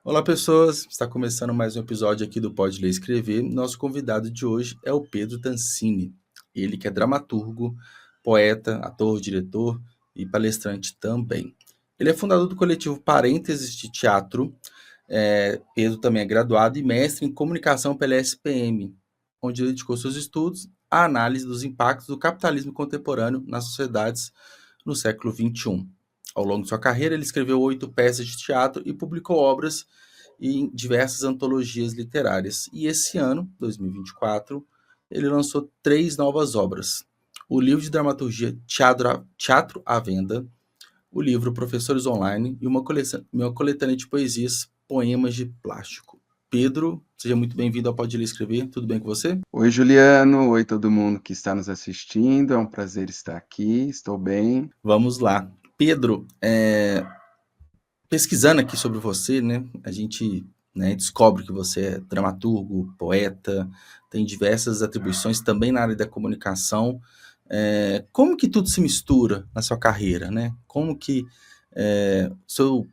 Olá, pessoas! Está começando mais um episódio aqui do Pode Ler e Escrever. Nosso convidado de hoje é o Pedro Tancini. Ele que é dramaturgo, poeta, ator, diretor e palestrante também. Ele é fundador do coletivo Parênteses de Teatro. Pedro também é graduado e mestre em comunicação pela SPM, onde ele dedicou seus estudos à análise dos impactos do capitalismo contemporâneo nas sociedades no século XXI. Ao longo de sua carreira, ele escreveu 8 peças de teatro e publicou obras em diversas antologias literárias. E esse ano, 2024, ele lançou 3 novas obras: o livro de dramaturgia Teatro à Venda, o livro Professores Online e uma coletânea de poesias Poemas de Plástico. Pedro, seja muito bem-vindo ao Pode Ler e Escrever. Tudo bem com você? Oi, Juliano. Oi, todo mundo que está nos assistindo. É um prazer estar aqui. Estou bem. Vamos lá. Pedro, pesquisando aqui sobre você, né, a gente, né, descobre que você é dramaturgo, poeta, tem diversas atribuições também na área da comunicação. Como que tudo se mistura na sua carreira, né? Como que seu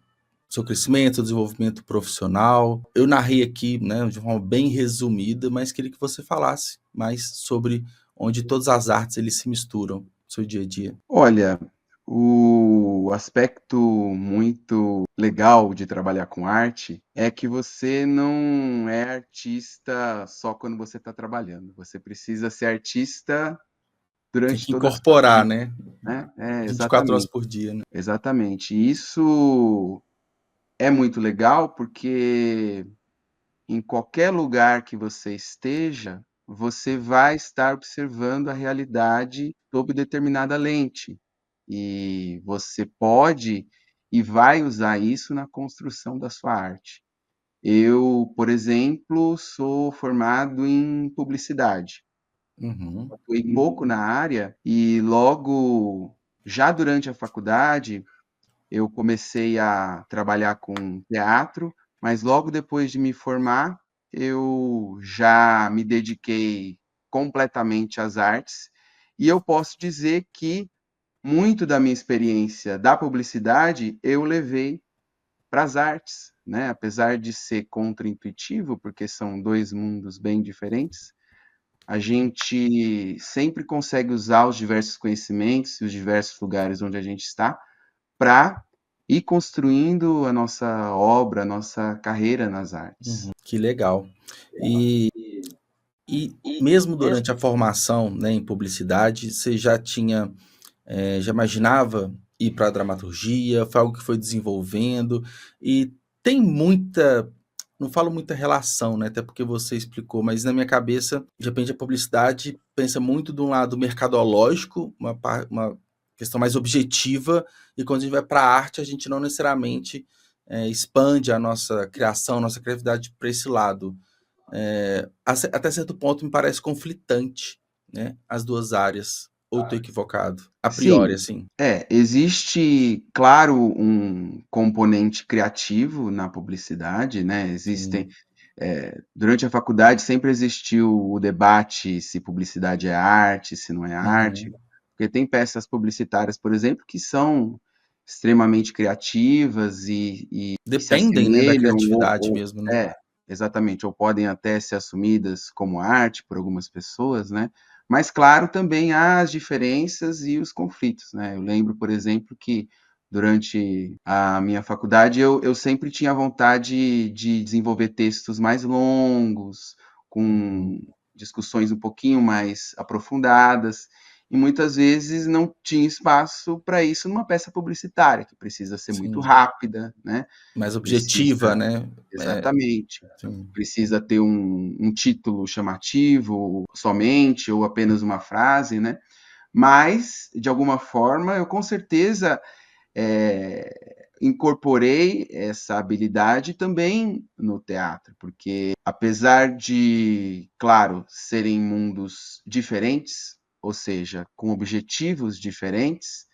crescimento, seu desenvolvimento profissional? Eu narrei aqui, né, de uma forma bem resumida, mas queria que você falasse mais sobre onde todas as artes eles se misturam no seu dia a dia. Olha, o aspecto muito legal de trabalhar com arte é que você não é artista só quando você está trabalhando. Você precisa ser artista Tem durante que toda a sua incorporar, vida, né? né? 24 horas Exatamente, por dia, né? exatamente. E isso é muito legal porque em qualquer lugar que você esteja, você vai estar observando a realidade sob determinada lente. E você pode e vai usar isso na construção da sua arte. Eu, por exemplo, sou formado em publicidade. Uhum. Atuei pouco na área e logo, já durante a faculdade, eu comecei a trabalhar com teatro, mas logo depois de me formar, eu já me dediquei completamente às artes, e eu posso dizer que muito da minha experiência da publicidade eu levei para as artes, né? Apesar de ser contraintuitivo, porque são dois mundos bem diferentes, a gente sempre consegue usar os diversos conhecimentos e os diversos lugares onde a gente está para ir construindo a nossa obra, a nossa carreira nas artes. Que legal. E, e mesmo durante a formação, né, em publicidade, você já tinha, já imaginava ir para a dramaturgia? Foi algo que foi desenvolvendo? E tem muita, não falo muita relação, né, até porque você explicou, mas na minha cabeça, de repente a publicidade pensa muito de um lado mercadológico, uma questão mais objetiva, e quando a gente vai para a arte, a gente não necessariamente expande a nossa criação, a nossa criatividade para esse lado. Até certo ponto me parece conflitante, né, as duas áreas. Ou estou equivocado? A priori, Sim, assim. existe, claro, um componente criativo na publicidade, né? Existem, Sim. durante a faculdade sempre existiu o debate se publicidade é arte, se não é arte, Uhum. porque tem peças publicitárias, por exemplo, que são extremamente criativas e se Dependem, né, da assemelham criatividade mesmo, né? exatamente, ou podem até ser assumidas como arte por algumas pessoas, né? Mas, claro, também há as diferenças e os conflitos, né? Eu lembro, por exemplo, que durante a minha faculdade eu sempre tinha vontade de desenvolver textos mais longos, Uhum. com discussões um pouquinho mais aprofundadas, e muitas vezes não tinha espaço para isso numa peça publicitária, que precisa ser muito Sim. rápida, né? Mais objetiva, Precisa né? É, exatamente. sim. Precisa ter um título chamativo somente, ou apenas uma frase, né? Mas, de alguma forma, eu com certeza incorporei essa habilidade também no teatro, porque apesar de, claro, serem mundos diferentes, ou seja, com objetivos diferentes,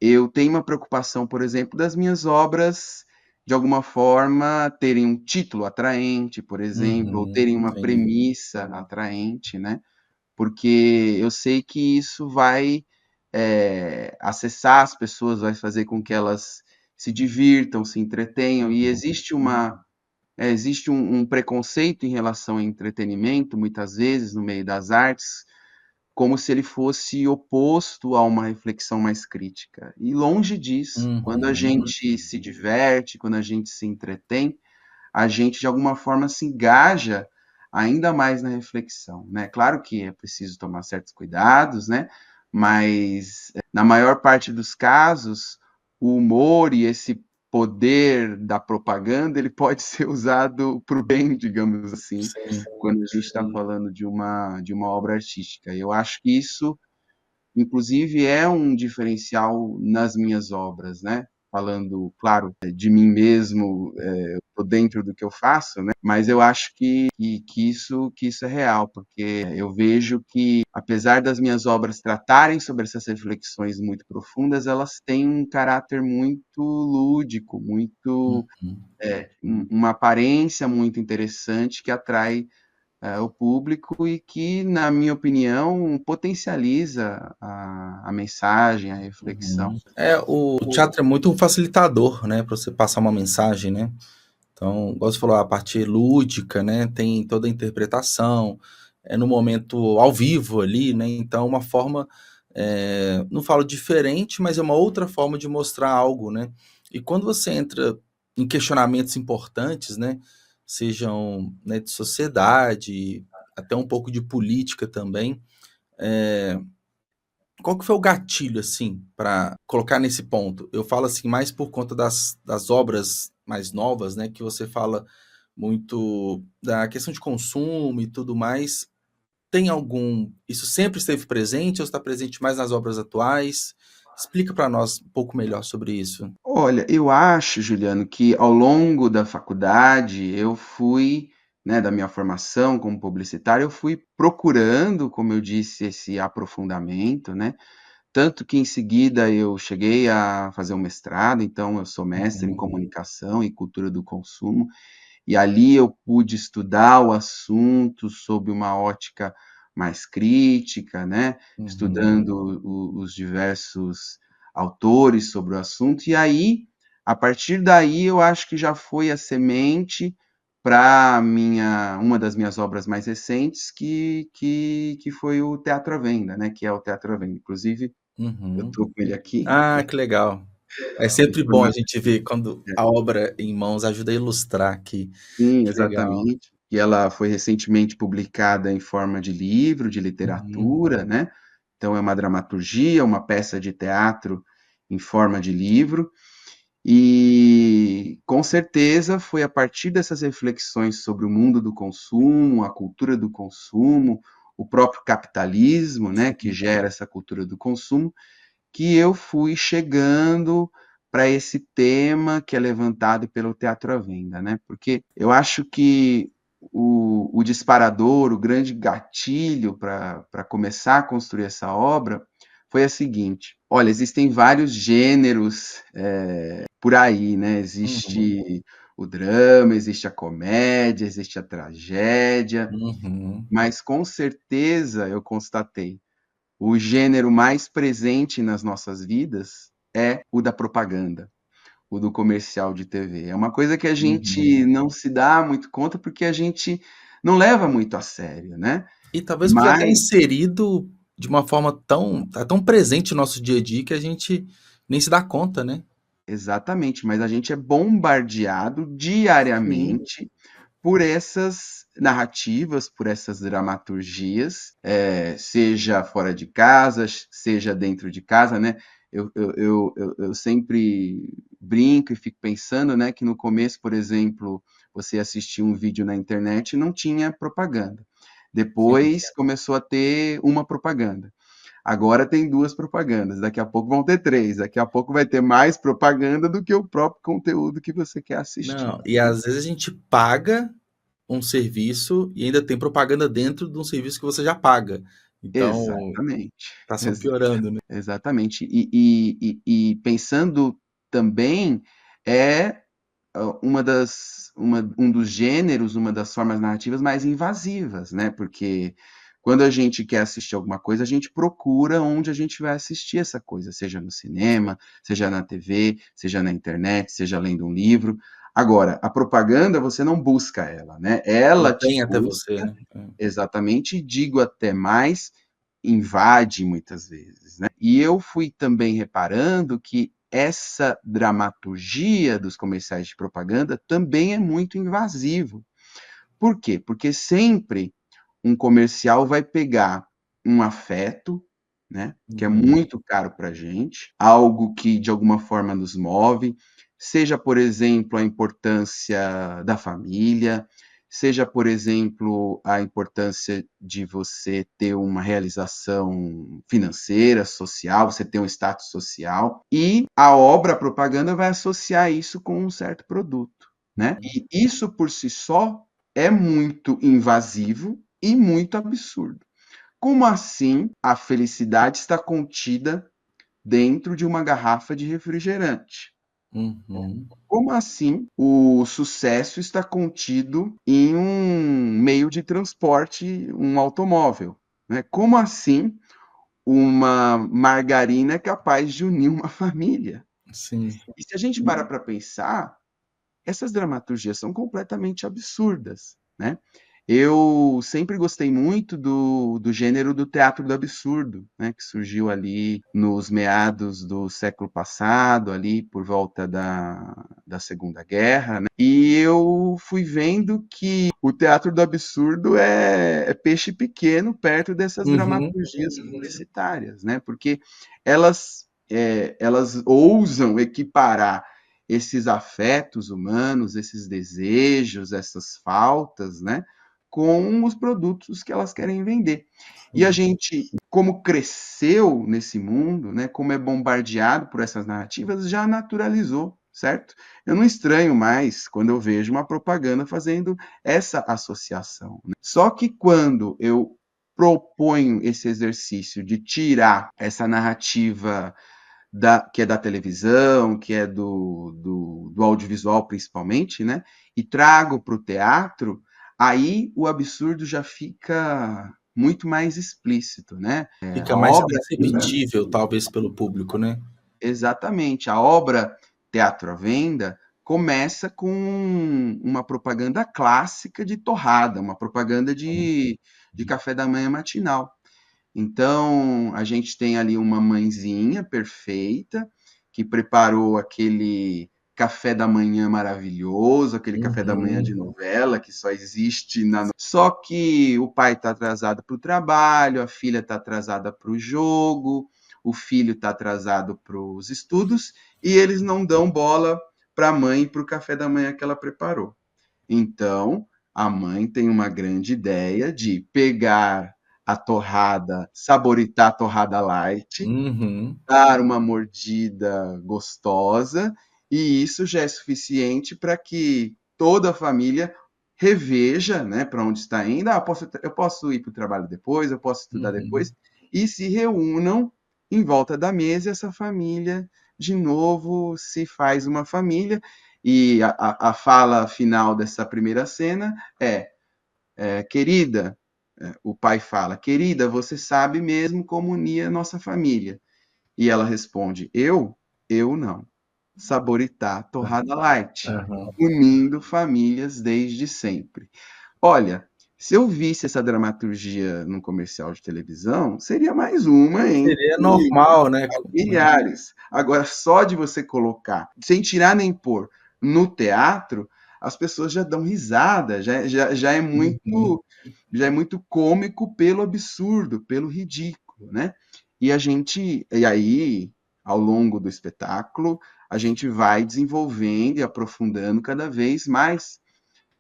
eu tenho uma preocupação, por exemplo, das minhas obras, de alguma forma, terem um título atraente, por exemplo, ou terem uma Entendi. premissa atraente, né? Porque eu sei que isso vai acessar as pessoas, vai fazer com que elas se divirtam, se entretenham, e existe uma existe um preconceito em relação ao entretenimento, muitas vezes, no meio das artes, como se ele fosse oposto a uma reflexão mais crítica. E longe disso, quando a Uhum, gente se diverte, quando a gente se entretém, a gente de alguma forma se engaja ainda mais na reflexão, né? Claro que é preciso tomar certos cuidados, né? Mas na maior parte dos casos, o humor e esse poder da propaganda, ele pode ser usado para o bem, digamos assim, sim. quando a gente está falando de uma obra artística. Eu acho que isso, inclusive, é um diferencial nas minhas obras, né? Falando, claro, de mim mesmo, eu estou dentro do que eu faço, né? Mas eu acho que isso é real, porque eu vejo que, apesar das minhas obras tratarem sobre essas reflexões muito profundas, elas têm um caráter muito lúdico, muito, Uhum, uma aparência muito interessante que atrai o público e que, na minha opinião, potencializa a mensagem, a reflexão. uhum. O teatro é muito um facilitador, né, para você passar uma mensagem, né? Então, igual você falou, a parte lúdica, né? Tem toda a interpretação, é no momento ao vivo ali, né? Então, uma forma, não falo diferente, mas é uma outra forma de mostrar algo, né? E quando você entra em questionamentos importantes, né? Sejam, né, de sociedade, até um pouco de política também, é, qual que foi o gatilho, assim, para colocar nesse ponto? Eu falo assim mais por conta das obras mais novas, né, que você fala muito da questão de consumo e tudo mais. Tem algum isso sempre esteve presente ou está presente mais nas obras atuais? Explica para nós um pouco melhor sobre isso. Olha, eu acho, Juliano, que ao longo da faculdade eu fui, né, da minha formação como publicitário, eu fui procurando, como eu disse, esse aprofundamento, né? Tanto que em seguida eu cheguei a fazer um mestrado, então eu sou mestre em Uhum, comunicação e cultura do consumo, e ali eu pude estudar o assunto sob uma ótica mais crítica, né? uhum, Estudando os diversos autores sobre o assunto, e aí, a partir daí, eu acho que já foi a semente para uma das minhas obras mais recentes, que foi o Teatro à Venda, né? Que é o Teatro à Venda. Inclusive, eu uhum. estou com ele aqui, Ah, que legal. É em sempre bom a formato. gente ver quando É, a obra em mãos ajuda a ilustrar aqui. sim, Que legal. exatamente. E ela foi recentemente publicada em forma de livro, de Uhum, literatura, né? Então é uma dramaturgia, uma peça de teatro em forma de livro. E com certeza foi a partir dessas reflexões sobre o mundo do consumo, a cultura do consumo, o próprio capitalismo, né, que gera essa cultura do consumo, que eu fui chegando para esse tema que é levantado pelo Teatro à Venda, né? Porque eu acho que o disparador, o grande gatilho para começar a construir essa obra foi a seguinte: olha, existem vários gêneros por aí, né? uhum, Existe o drama, existe a comédia, existe a tragédia, uhum. mas com certeza eu constatei o gênero mais presente nas nossas vidas é o da propaganda, o do comercial de TV. É uma coisa que a Uhum. gente não se dá muito conta, porque a gente não leva muito a sério, né. E talvez porque já está Mas inserido de uma forma tão presente no nosso dia a dia que a gente nem se dá conta, né. exatamente, mas a gente é bombardeado Sim. diariamente por essas narrativas, por essas dramaturgias, seja fora de casa, seja dentro de casa, né? Eu sempre brinco e fico pensando, né, que no começo, por exemplo, você assistia um vídeo na internet e não tinha propaganda. Sim. Depois começou a ter uma propaganda. Agora tem duas propagandas, daqui a pouco vão ter três, daqui a pouco vai ter mais propaganda do que o próprio conteúdo que você quer assistir. Não, e às vezes a gente paga um serviço e ainda tem propaganda dentro de um serviço que você já paga. Então, Exatamente. tá só piorando, né. Exatamente. E pensando também, é um dos gêneros, uma das formas narrativas mais invasivas, né? Porque quando a gente quer assistir alguma coisa, a gente procura onde a gente vai assistir essa coisa, seja no cinema, seja na TV, seja na internet, seja lendo um livro. Agora, a propaganda você não busca ela, né? Ela Ela te vem até busca, você, né? exatamente, digo até mais, invade muitas vezes, né? E eu fui também reparando que essa dramaturgia dos comerciais de propaganda também é muito invasivo. Por quê? Porque sempre um comercial vai pegar um afeto, né, que é Uhum. muito caro para a gente, algo que de alguma forma nos move, seja, por exemplo, a importância da família, seja, por exemplo, a importância de você ter uma realização financeira, social, você ter um status social, e a obra, a propaganda vai associar isso com um certo produto, né? E isso por si só é muito invasivo e muito absurdo. Como assim a felicidade está contida dentro de uma garrafa de refrigerante? Uhum. Como assim o sucesso está contido em um meio de transporte, um automóvel? Né? Como assim uma margarina é capaz de unir uma família? Sim. E se a gente para pensar, essas dramaturgias são completamente absurdas, né? Eu sempre gostei muito do gênero do teatro do absurdo, né, que surgiu ali nos meados do século passado, ali por volta da Segunda Guerra, né? E eu fui vendo que o teatro do absurdo é peixe pequeno perto dessas Uhum. dramaturgias publicitárias, né? Porque elas ousam equiparar esses afetos humanos, esses desejos, essas faltas, né, com os produtos que elas querem vender. E a Sim. gente, como cresceu nesse mundo, né, como é bombardeado por essas narrativas, já naturalizou, certo? Eu não estranho mais quando eu vejo uma propaganda fazendo essa associação, né? Só que quando eu proponho esse exercício de tirar essa narrativa que é da televisão, que é do audiovisual principalmente, né? E trago para o teatro, aí o absurdo já fica muito mais explícito, né? Fica A mais obra, perceptível, talvez, pelo público, né? exatamente, a obra Teatro à Venda começa com uma propaganda clássica de torrada, uma propaganda de café da manhã matinal. Então, a gente tem ali uma mãezinha perfeita que preparou aquele café da manhã maravilhoso, aquele café da manhã de Uhum. novela que só existe na. Só que o pai está atrasado para o trabalho, a filha está atrasada para o jogo, o filho está atrasado para os estudos e eles não dão bola para a mãe e para o café da manhã que ela preparou. Então, a mãe tem uma grande ideia de pegar a torrada, saboritar a torrada light, Uhum. dar uma mordida gostosa, e isso já é suficiente para que toda a família reveja, né, para onde está indo. Ah, eu posso ir para o trabalho depois, eu posso estudar Uhum. depois, e se reúnam em volta da mesa, e essa família, de novo, se faz uma família, e a fala final dessa primeira cena querida, o pai fala, querida, você sabe mesmo como unir a nossa família. E ela responde, eu? Eu não. Saboritar torrada light, Aham. unindo famílias desde sempre. Olha, se eu visse essa dramaturgia num comercial de televisão, seria mais uma entre Seria normal, né? milhares. Agora, só de você colocar, sem tirar nem pôr, no teatro, as pessoas já dão risada, Uhum. já é muito cômico pelo absurdo, pelo ridículo, né? E aí, ao longo do espetáculo, a gente vai desenvolvendo e aprofundando cada vez mais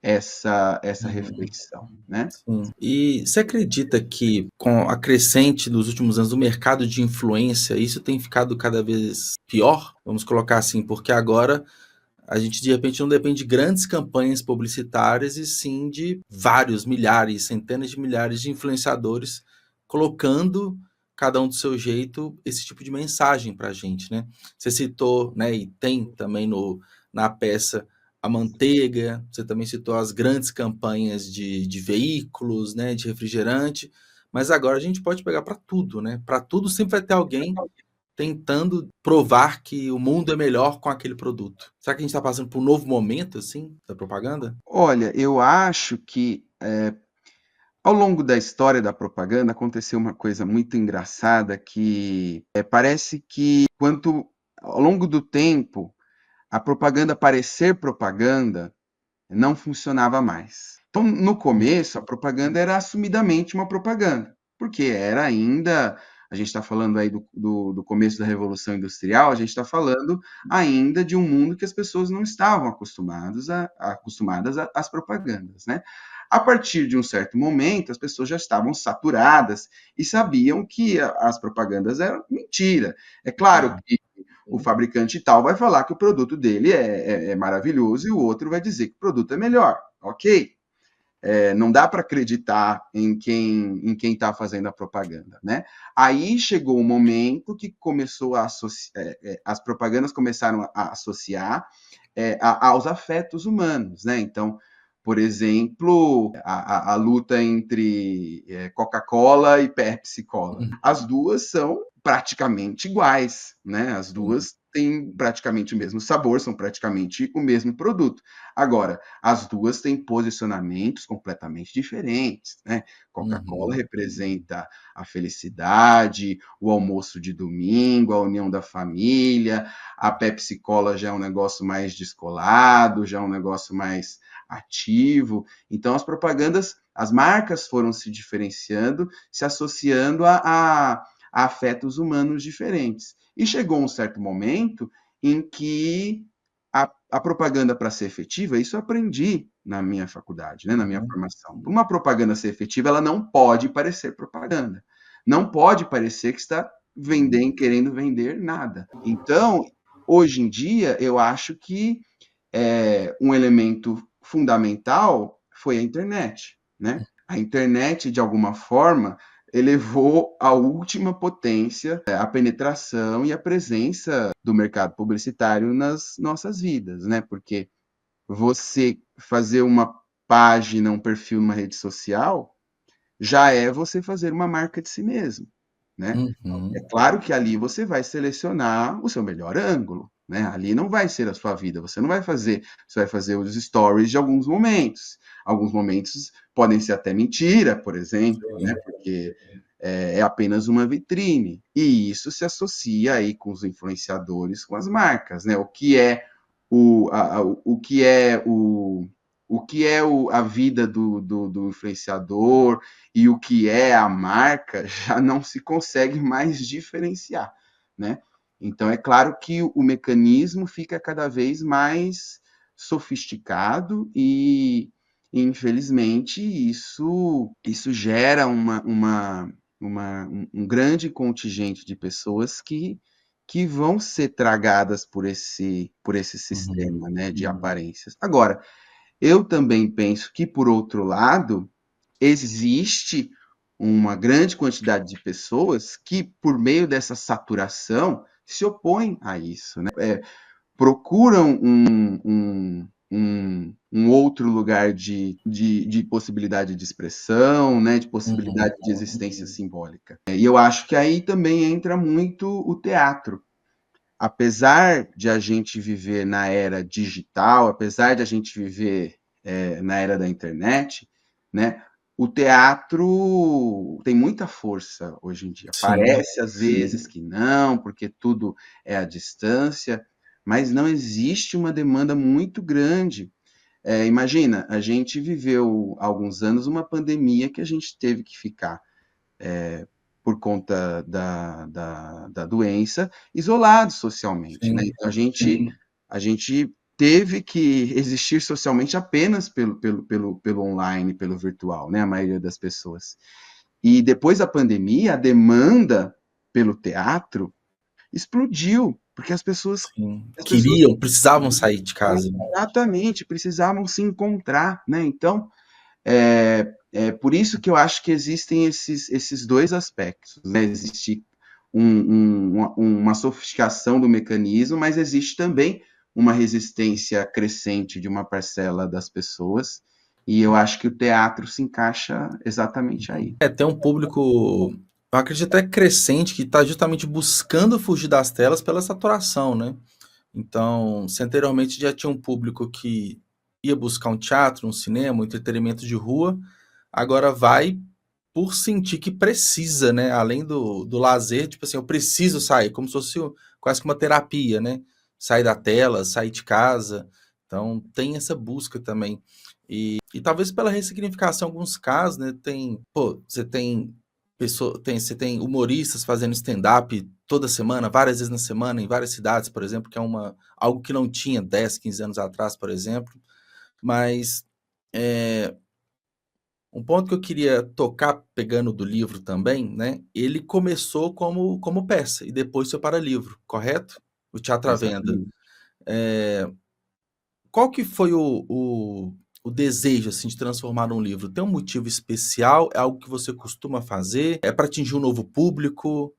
essa Uhum. reflexão, né? Sim. E você acredita que com a crescente dos últimos anos do mercado de influência, isso tem ficado cada vez pior? Vamos colocar assim, porque agora a gente de repente não depende de grandes campanhas publicitárias e sim de vários, milhares, centenas de milhares de influenciadores colocando cada um do seu jeito esse tipo de mensagem para a gente, né? Você citou, né, e tem também no, na peça a manteiga, você também citou as grandes campanhas de veículos, né, de refrigerante, mas agora a gente pode pegar para tudo, né? Para tudo sempre vai ter alguém tentando provar que o mundo é melhor com aquele produto. Será que a gente está passando por um novo momento, assim, da propaganda? Olha, eu acho que ao longo da história da propaganda aconteceu uma coisa muito engraçada que parece que quanto ao longo do tempo a propaganda parecer propaganda não funcionava mais. Então, no começo, a propaganda era assumidamente uma propaganda, porque era ainda, a gente está falando aí do começo da Revolução Industrial, a gente está falando ainda de um mundo que as pessoas não estavam acostumadas às propagandas, né? A partir de um certo momento, as pessoas já estavam saturadas e sabiam que as propagandas eram mentira. É claro que o fabricante tal vai falar que o produto dele é maravilhoso e o outro vai dizer que o produto é melhor. Ok? Não dá para acreditar em quem está fazendo a propaganda, né? Aí chegou o momento que começou as propagandas começaram a associar aos afetos humanos, né? Então, por exemplo, a luta entre Coca-Cola e Pepsi-Cola. As duas são praticamente iguais, né? As duas têm praticamente o mesmo sabor, são praticamente o mesmo produto. Agora, as duas têm posicionamentos completamente diferentes, né? Coca-Cola representa a felicidade, o almoço de domingo, a união da família. A Pepsi-Cola já é um negócio mais descolado, já é um negócio mais ativo. Então, as propagandas, as marcas foram se diferenciando, se associando a afetos humanos diferentes. E chegou um certo momento em que a propaganda, para ser efetiva, isso eu aprendi na minha faculdade, né, na minha formação. Uma propaganda ser efetiva, ela não pode parecer propaganda. Não pode parecer que está querendo vender nada. Então, hoje em dia, eu acho que um elemento fundamental foi a internet, né? A internet, de alguma forma, elevou à última potência a penetração e a presença do mercado publicitário nas nossas vidas, né? Porque você fazer uma página, um perfil numa rede social, já é você fazer uma marca de si mesmo, né? É claro que ali você vai selecionar o seu melhor ângulo, né? Ali não vai ser a sua vida, você vai fazer os stories de alguns momentos. Alguns momentos podem ser até mentira, por exemplo, né? Porque é apenas uma vitrine. E isso se associa aí com os influenciadores, com as marcas, né? O que é a vida do influenciador e o que é a marca já não se consegue mais diferenciar, né? Então, é claro que o mecanismo fica cada vez mais sofisticado e infelizmente, isso gera um grande contingente de pessoas que vão ser tragadas por esse sistema, né, de aparências. Agora, eu também penso que, por outro lado, existe uma grande quantidade de pessoas que, por meio dessa saturação, se opõem a isso, né? Procuram um outro lugar de possibilidade de expressão, né, de possibilidade de existência simbólica. E eu acho que aí também entra muito o teatro. Apesar de a gente viver na era digital, apesar de a gente viver na era da internet, né, o teatro tem muita força hoje em dia. Sim. Parece às vezes que não, porque tudo é à distância, mas não existe uma demanda muito grande. Imagina, a gente viveu há alguns anos uma pandemia que a gente teve que ficar por conta da doença, isolados socialmente, né? Sim. Então, a gente teve que existir socialmente apenas pelo online, pelo virtual, né? A maioria das pessoas. E depois da pandemia, a demanda pelo teatro explodiu, porque as pessoas, Sim. as pessoas Precisavam sair de casa. exatamente precisavam se encontrar, né? Então, é por isso que eu acho que existem esses dois aspectos, né? Existe uma sofisticação do mecanismo, mas existe também uma resistência crescente de uma parcela das pessoas, e eu acho que o teatro se encaixa exatamente aí. Tem um público eu acredito até crescente que está justamente buscando fugir das telas pela saturação, né? Então, se anteriormente já tinha um público que ia buscar um teatro, um cinema, um entretenimento de rua, agora vai por sentir que precisa, né? Além do lazer, tipo assim, eu preciso sair, como se fosse quase que uma terapia, né? Sair da tela, sair de casa. Então, tem essa busca também. E talvez pela ressignificação em alguns casos, né? Você tem você tem humoristas fazendo stand-up toda semana, várias vezes na semana, em várias cidades, por exemplo, que é algo que não tinha 10, 15 anos atrás, por exemplo. Mas é, um ponto que eu queria tocar, pegando do livro também, né? Ele começou como peça e depois foi para livro, correto? O Teatro à Venda. Exatamente. É, qual que foi o desejo assim, de transformar num livro? Tem um motivo especial? É algo que você costuma fazer? É para atingir um novo público?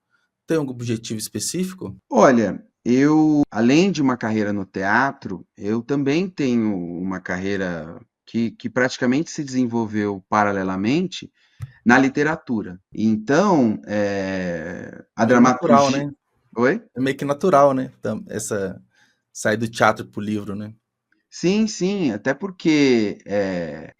Tem algum objetivo específico? Olha, eu, além de uma carreira no teatro, eu também tenho uma carreira que praticamente se desenvolveu paralelamente na literatura. Então, a Meio natural, dramaturgia. né? Oi? É meio que natural, né? Essa sair do teatro para o livro, né? Sim, sim, até porque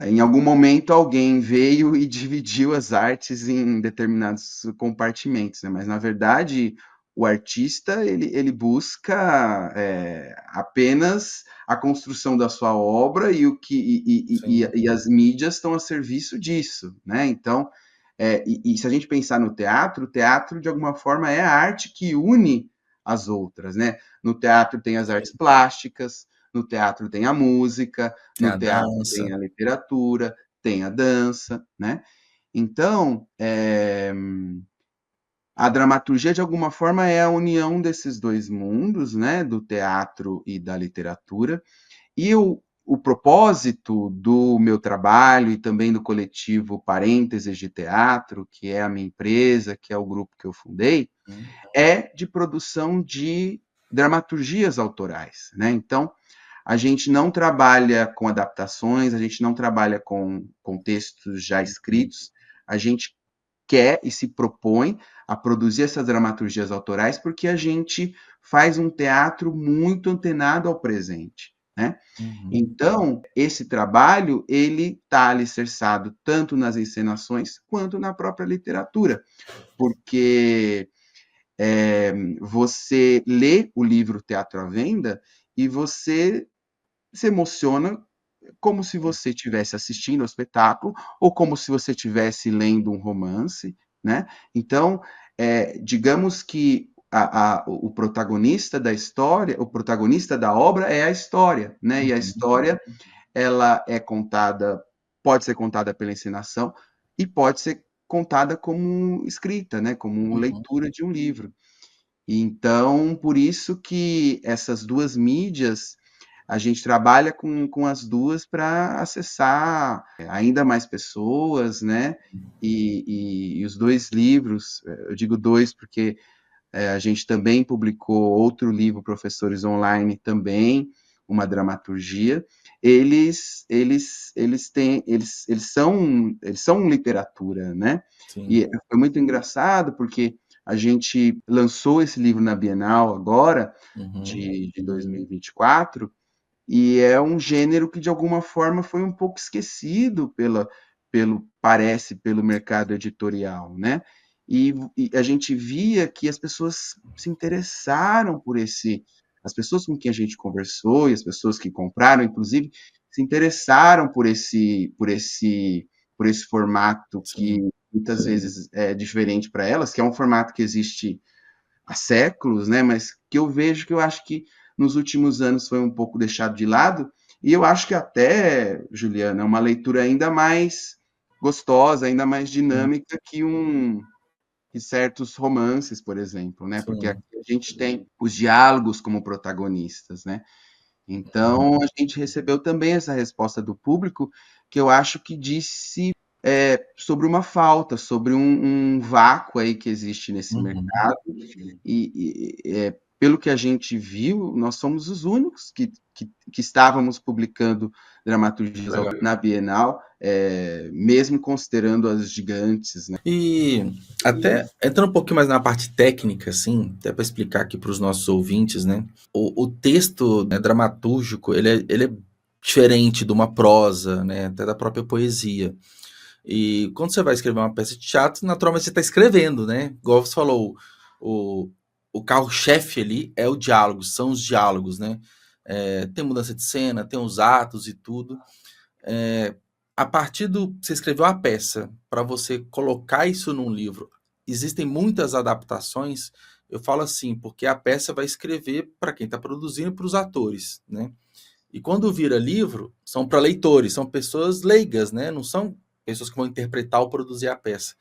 em algum momento alguém veio e dividiu as artes em determinados compartimentos, né? Mas na verdade o artista ele busca apenas a construção da sua obra e o que Sim. e as mídias estão a serviço disso, né? Então, e se a gente pensar no teatro, o teatro de alguma forma é a arte que une as outras, né? No teatro tem as artes plásticas, no teatro tem a música, Tem no a teatro tem dança. a literatura, tem a dança, né? Então, a dramaturgia, de alguma forma, é a união desses dois mundos, né? Do teatro e da literatura. E o propósito do meu trabalho e também do coletivo Parênteses de Teatro, que é a minha empresa, que é o grupo que eu fundei, Hum. é de produção de dramaturgias autorais, né? Então, a gente não trabalha com adaptações, a gente não trabalha com textos já escritos, a gente quer e se propõe a produzir essas dramaturgias autorais porque a gente faz um teatro muito antenado ao presente, né? Uhum. Então, esse trabalho, ele está alicerçado tanto nas encenações quanto na própria literatura, porque você lê o livro Teatro à Venda e você se emociona como se você estivesse assistindo ao espetáculo ou como se você estivesse lendo um romance, né? Então, digamos que o protagonista da história, o protagonista da obra é a história, né? E a Uhum. história, ela é contada, pode ser contada pela encenação e pode ser contada como escrita, né? Como Uhum. leitura de um livro. Então, por isso que essas duas mídias, a gente trabalha com as duas para acessar ainda mais pessoas, né? E os dois livros, eu digo dois porque a gente também publicou outro livro, Professores Online, também, uma dramaturgia. Eles são literatura, né? Sim. E foi muito engraçado porque a gente lançou esse livro na Bienal agora, Uhum. de 2024, e é um gênero que de alguma forma foi um pouco esquecido pelo mercado editorial, né? E a gente via que as pessoas se interessaram as pessoas com quem a gente conversou e as pessoas que compraram, inclusive, se interessaram por esse formato que Sim. muitas vezes é diferente para elas, que é um formato que existe há séculos, né? Mas que eu vejo que eu acho que nos últimos anos foi um pouco deixado de lado. E eu acho que até, Juliana, é uma leitura ainda mais gostosa, ainda mais Sim. dinâmica que certos romances, por exemplo, né? Porque Sim. aqui a gente tem os diálogos como protagonistas, né? Então a gente recebeu também essa resposta do público que eu acho que disse sobre uma falta, sobre um vácuo aí que existe nesse Uhum. mercado pelo que a gente viu, nós somos os únicos que estávamos publicando dramaturgias Legal. na Bienal, mesmo considerando as gigantes, né? E até entrando um pouquinho mais na parte técnica, assim, até para explicar aqui para os nossos ouvintes, né? O texto, né, dramatúrgico, ele é diferente de uma prosa, né? Até da própria poesia. E quando você vai escrever uma peça de teatro, naturalmente você está escrevendo, né? Igual você falou, o, o carro-chefe ali é o diálogo, são os diálogos, né? Tem mudança de cena, tem os atos e tudo. A partir do. Você escreveu a peça, para você colocar isso num livro, existem muitas adaptações. Eu falo assim, porque a peça vai escrever para quem está produzindo e para os atores, né? E quando vira livro, são para leitores, são pessoas leigas, né? Não são pessoas que vão interpretar ou produzir a peça.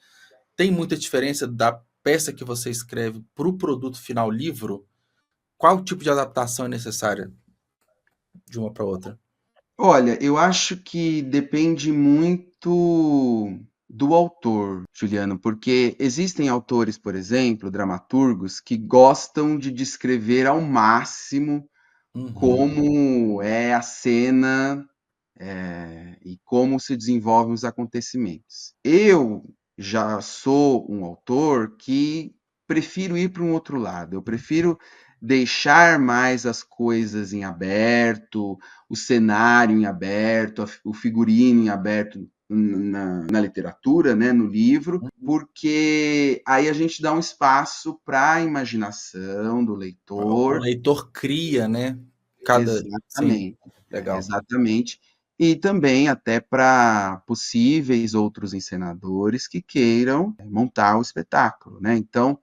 Tem muita diferença da peça que você escreve para o produto final livro? Qual tipo de adaptação é necessária de uma para outra? Olha, eu acho que depende muito do autor, Juliano, porque existem autores, por exemplo, dramaturgos, que gostam de descrever ao máximo Uhum, como é a cena, e como se desenvolvem os acontecimentos. Eu já sou um autor que prefiro ir para um outro lado. Eu prefiro deixar mais as coisas em aberto, o cenário em aberto, o figurino em aberto na literatura, né, no livro, porque aí a gente dá um espaço para a imaginação do o leitor. leitor cria, né? Cada. Sim, Exatamente, legal. exatamente. E também até para possíveis outros encenadores que queiram montar o espetáculo, né. Então,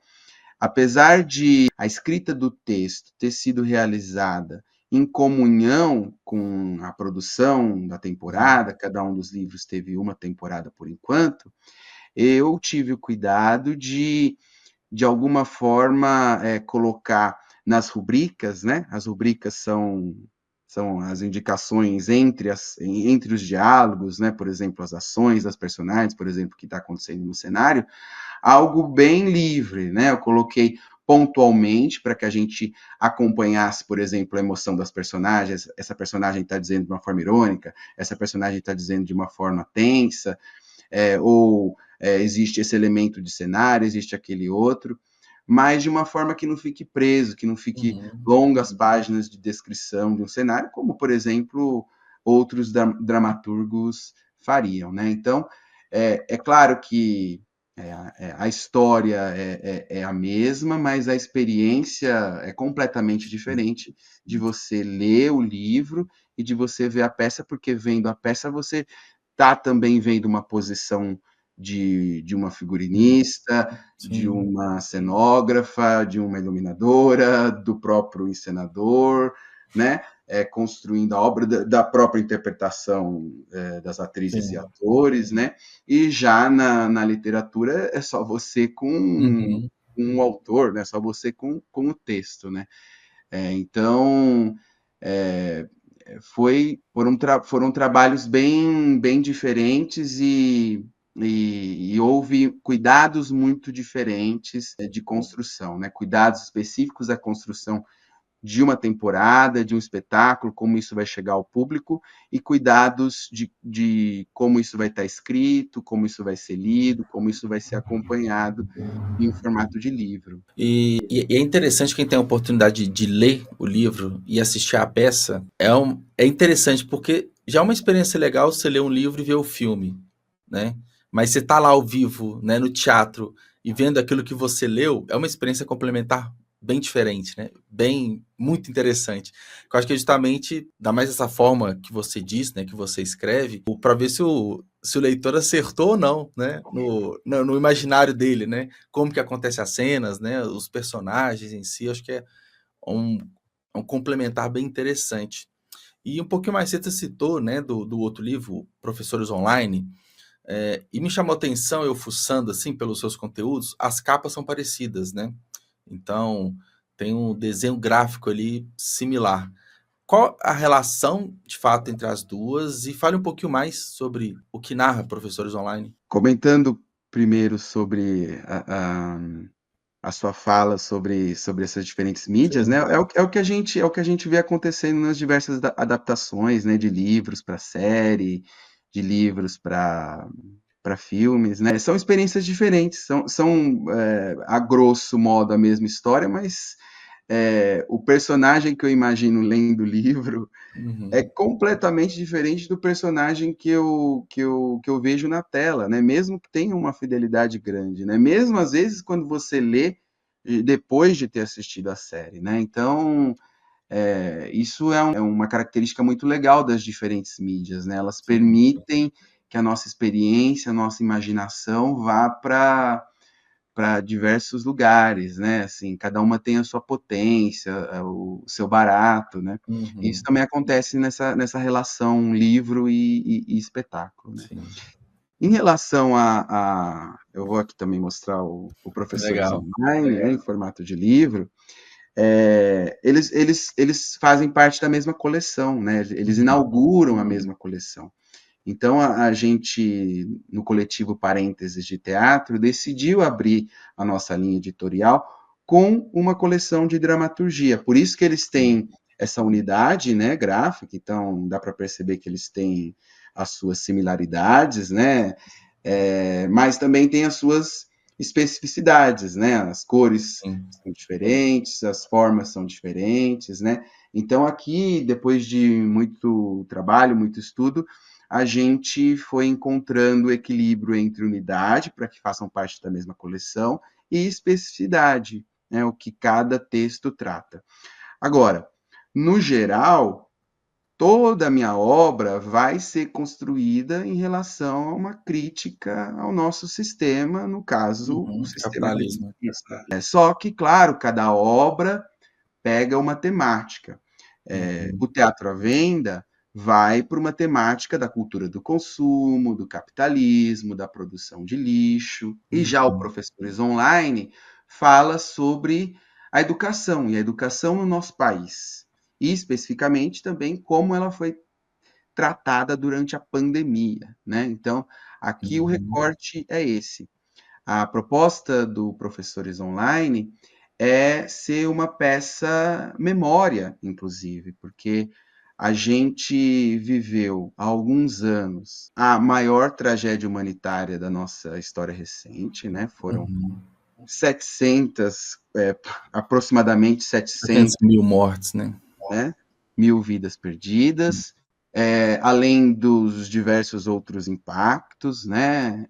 apesar de a escrita do texto ter sido realizada em comunhão com a produção da Uhum, temporada, cada um dos livros teve uma temporada por enquanto, eu tive o cuidado de alguma forma, colocar nas rubricas, né? As rubricas são as indicações entre os diálogos, né? Por exemplo, as ações das personagens, por exemplo, o que está acontecendo no cenário, algo bem livre, né? Eu coloquei pontualmente para que a gente acompanhasse, por exemplo, a emoção das personagens. Essa personagem está dizendo de uma forma irônica, essa personagem está dizendo de uma forma tensa, ou existe esse elemento de cenário, existe aquele outro, mas de uma forma que não fique preso, que não fique uhum. longas páginas de descrição de um cenário, como, por exemplo, outros dramaturgos fariam, né? Então, é claro que a história é a mesma, mas a experiência é completamente diferente de você ler o livro e de você ver a peça, porque vendo a peça você está também vendo uma posição de uma figurinista, de Sim, uma cenógrafa, de uma iluminadora, do próprio encenador, né? Construindo a obra da própria interpretação das atrizes e sim. atores, né? E já na literatura é só você com Uhum. um autor, né? Só você com o texto, né? Então, é, foram trabalhos bem diferentes e houve cuidados muito diferentes de construção, né? Cuidados específicos da construção de uma temporada, de um espetáculo, como isso vai chegar ao público, e cuidados de como isso vai estar escrito, como isso vai ser lido, como isso vai ser acompanhado em formato de livro. E é interessante quem tem a oportunidade de ler o livro e assistir a peça. É interessante porque já é uma experiência legal você ler um livro e ver o filme, né? Mas você tá lá ao vivo, né, no teatro e vendo aquilo que você leu, é uma experiência complementar bem diferente, né? Bem, muito interessante. Eu acho que é justamente, dá mais essa forma que você diz, né, que você escreve, para ver se o leitor acertou ou não, né? No imaginário dele, né? Como que acontece as cenas, né? Os personagens em si, acho que um, um complementar bem interessante. E um pouquinho mais cedo você citou, né, do outro livro, Professores Online, e me chamou a atenção, eu fuçando assim pelos seus conteúdos, as capas são parecidas, né? Então, tem um desenho gráfico ali similar. Qual a relação, de fato, entre as duas? E fale um pouquinho mais sobre o que narra Professores Online. Comentando primeiro sobre a sua fala sobre essas diferentes mídias, né? Sim. É o que a gente vê acontecendo nas diversas adaptações, né? De livros para série, de livros para filmes, né? São experiências diferentes, a grosso modo a mesma história, mas o personagem que eu imagino lendo o livro é Uhum. completamente diferente do personagem que eu vejo na tela, né? Mesmo que tenha uma fidelidade grande, né? Mesmo às vezes quando você lê depois de ter assistido a série, né? Então, isso é uma característica muito legal das diferentes mídias, né? Elas Sim. permitem que a nossa experiência, a nossa imaginação vá para diversos lugares, né? Assim, cada uma tem a sua potência, o seu barato, né? Isso Uhum. também acontece nessa relação livro e espetáculo, né? Sim. Em relação eu vou aqui também mostrar o Professores Legal. Online, né, em formato de livro. Eles fazem parte da mesma coleção, né? Eles Uhum. inauguram a mesma coleção. Então, a gente, no coletivo Parênteses de Teatro, decidiu abrir a nossa linha editorial com uma coleção de dramaturgia. Por isso que eles Sim. têm essa unidade, né, gráfica, então dá para perceber que eles têm as suas similaridades, né, mas também tem as suas especificidades, né, as cores Sim. são diferentes, as formas são diferentes, né. Então, aqui, depois de muito trabalho, muito estudo, a gente foi encontrando equilíbrio entre unidade, para que façam parte da mesma coleção, e especificidade, né, o que cada texto trata. Agora, no geral, toda a minha obra vai ser construída em relação a uma crítica ao nosso sistema, no caso, o Uhum. sistema Capitalismo. capitalista. Só que, claro, cada obra pega uma temática. Uhum. O teatro à venda vai para uma temática da cultura do consumo, do capitalismo, da produção de lixo. E já o Uhum. Professores Online fala sobre a educação, e a educação no nosso país. E, especificamente, também como ela foi tratada durante a pandemia, né? Então, aqui o Uhum. recorte é esse. A proposta do Professores Online é ser uma peça memória, inclusive, porque a gente viveu há alguns anos a maior tragédia humanitária da nossa história recente, né? Foram Uhum. 700, aproximadamente 700 700, mil mortes, né? né, mil vidas perdidas, além dos diversos outros impactos, né,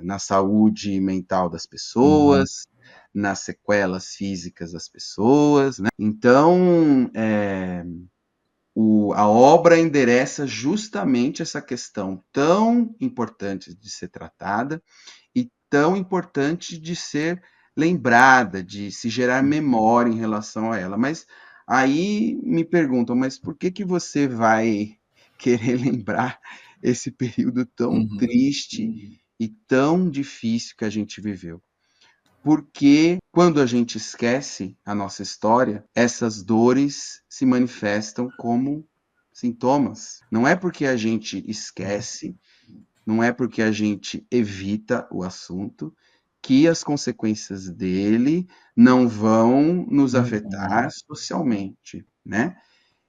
na saúde mental das Uhum. pessoas, nas sequelas físicas das pessoas, né? Então, a obra endereça justamente essa questão tão importante de ser tratada e tão importante de ser lembrada, de se gerar memória em relação a ela. Mas aí me perguntam, mas por que você vai querer lembrar esse período tão Uhum. triste e tão difícil que a gente viveu? Porque quando a gente esquece a nossa história, essas dores se manifestam como sintomas. Não é porque a gente esquece, não é porque a gente evita o assunto que as consequências dele não vão nos Uhum. afetar socialmente, né?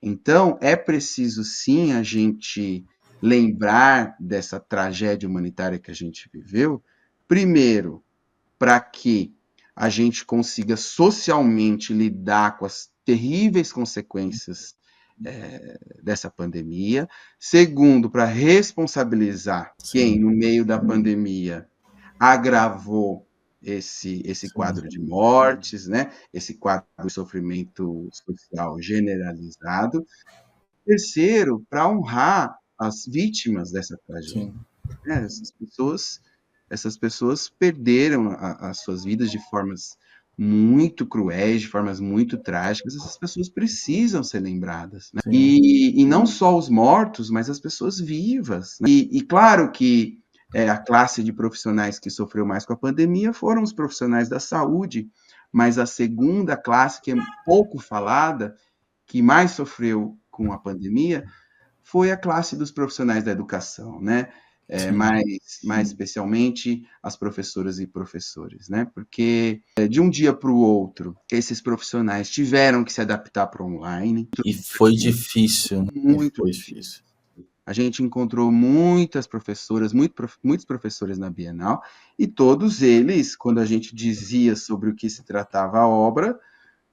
Então, é preciso sim a gente lembrar dessa tragédia humanitária que a gente viveu, primeiro, para que a gente consiga socialmente lidar com as terríveis consequências dessa pandemia. Segundo, para responsabilizar quem, Sim. no meio da pandemia, agravou esse Sim. quadro de mortes, né? Esse quadro de sofrimento social generalizado. Terceiro, para honrar as vítimas dessa tragédia, Sim. né? Essas pessoas perderam as suas vidas de formas muito cruéis, de formas muito trágicas. Essas pessoas precisam ser lembradas, né? Sim. E não só os mortos, mas as pessoas vivas, né? E claro que a classe de profissionais que sofreu mais com a pandemia foram os profissionais da saúde, mas a segunda classe, que é pouco falada, que mais sofreu com a pandemia, foi a classe dos profissionais da educação, né? sim. mais especialmente as professoras e professores, né? Porque de um dia para o outro, esses profissionais tiveram que se adaptar para o online, E foi difícil, né? E muito foi difícil. difícil. A gente encontrou muitas professoras, muitos professores na Bienal, e todos eles, quando a gente dizia sobre o que se tratava a obra,